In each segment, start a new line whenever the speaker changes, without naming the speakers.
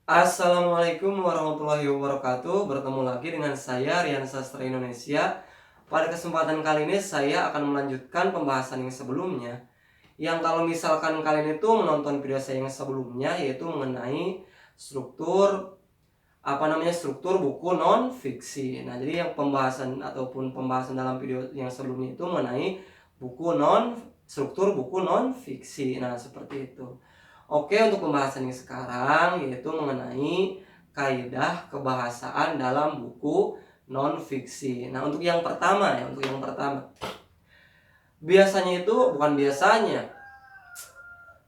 Assalamualaikum warahmatullahi wabarakatuh. Bertemu lagi dengan saya Rian Sastra Indonesia. Pada kesempatan kali ini saya akan melanjutkan pembahasan yang sebelumnya. Yang kalau misalkan kalian itu menonton video saya yang sebelumnya, yaitu mengenai struktur buku non fiksi. Nah, jadi yang pembahasan dalam video yang sebelumnya itu mengenai struktur buku non fiksi. Nah, seperti itu. Oke, untuk pembahasan yang sekarang yaitu mengenai kaidah kebahasaan dalam buku non fiksi. Nah, untuk yang pertama, biasanya itu bukan biasanya,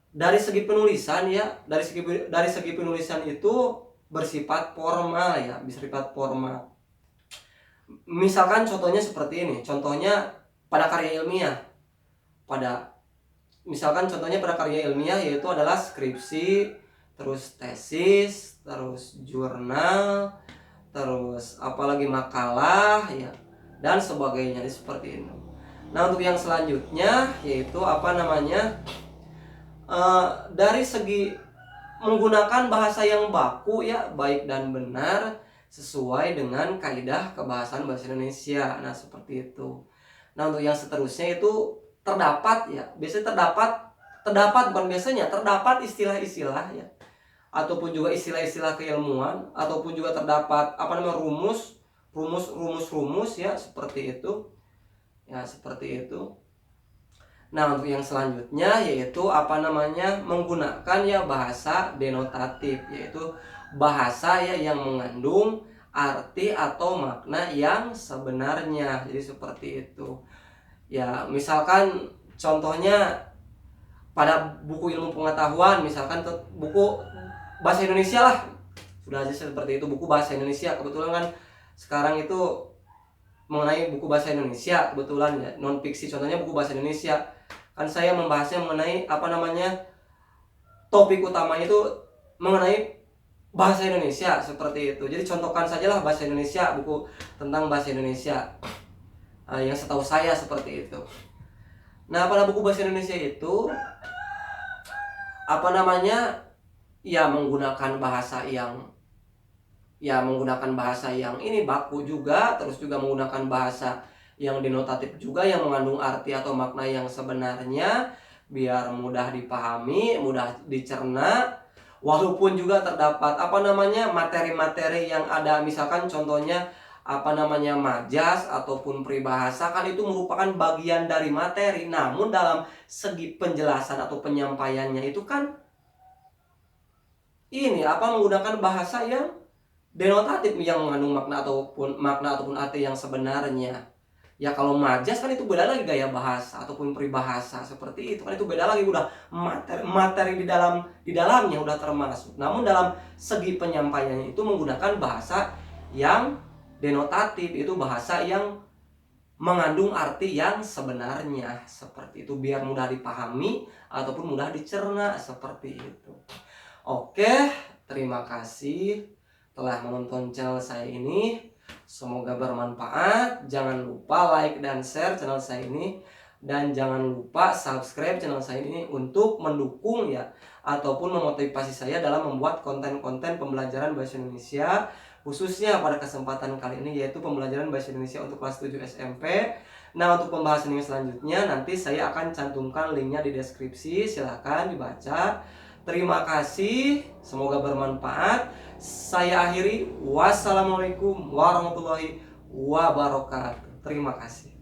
dari segi penulisan ya, dari segi penulisan itu bersifat formal ya, bersifat formal. Misalkan contohnya seperti ini, contohnya pada karya ilmiah. Pada karya ilmiah yaitu adalah skripsi, terus tesis, terus jurnal, terus apalagi makalah ya, dan sebagainya seperti itu. Nah, untuk yang selanjutnya yaitu dari segi menggunakan bahasa yang baku ya, baik dan benar sesuai dengan kaidah kebahasaan bahasa Indonesia. Nah, seperti itu. Nah, untuk yang seterusnya itu terdapat ya, biasanya terdapat istilah-istilah ya, ataupun juga istilah-istilah keilmuan, ataupun juga terdapat rumus ya, seperti itu ya, seperti itu. Nah, untuk yang selanjutnya yaitu menggunakan ya bahasa denotatif, yaitu bahasa ya yang mengandung arti atau makna yang sebenarnya. Jadi seperti itu. Ya, misalkan contohnya pada buku ilmu pengetahuan, misalkan buku bahasa Indonesia lah. Sudah aja seperti itu, buku bahasa Indonesia. Kebetulan kan sekarang itu mengenai buku bahasa Indonesia, kebetulan ya, non fiksi contohnya buku bahasa Indonesia. Kan saya membahasnya mengenai topik utamanya itu mengenai bahasa Indonesia, seperti itu. Jadi contohkan sajalah bahasa Indonesia, buku tentang bahasa Indonesia. Yang setahu saya seperti itu. Nah, pada buku bahasa Indonesia itu menggunakan bahasa yang ini baku juga, terus juga menggunakan bahasa yang denotatif juga, yang mengandung arti atau makna yang sebenarnya, biar mudah dipahami, mudah dicerna. Walaupun juga terdapat materi-materi yang ada, misalkan contohnya majas ataupun peribahasa, kan itu merupakan bagian dari materi. Namun dalam segi penjelasan atau penyampaiannya itu kan menggunakan bahasa yang denotatif, yang mengandung makna ataupun arti yang sebenarnya. Ya, kalau majas kan itu beda lagi, gaya bahasa ataupun peribahasa seperti itu kan itu beda lagi, udah materi di dalamnya udah termasuk. Namun dalam segi penyampaiannya itu menggunakan bahasa yang denotatif, itu bahasa yang mengandung arti yang sebenarnya, seperti itu, biar mudah dipahami ataupun mudah dicerna, seperti itu. Oke, terima kasih telah menonton channel saya ini. Semoga bermanfaat. Jangan lupa like dan share channel saya ini, dan jangan lupa subscribe channel saya ini untuk mendukung ya, ataupun memotivasi saya dalam membuat konten-konten pembelajaran bahasa Indonesia, khususnya pada kesempatan kali ini yaitu pembelajaran bahasa Indonesia untuk kelas 7 SMP. Nah, untuk pembahasan yang selanjutnya nanti saya akan cantumkan linknya di deskripsi, silahkan dibaca. Terima kasih, semoga bermanfaat. Saya akhiri, wassalamualaikum warahmatullahi wabarakatuh. Terima kasih.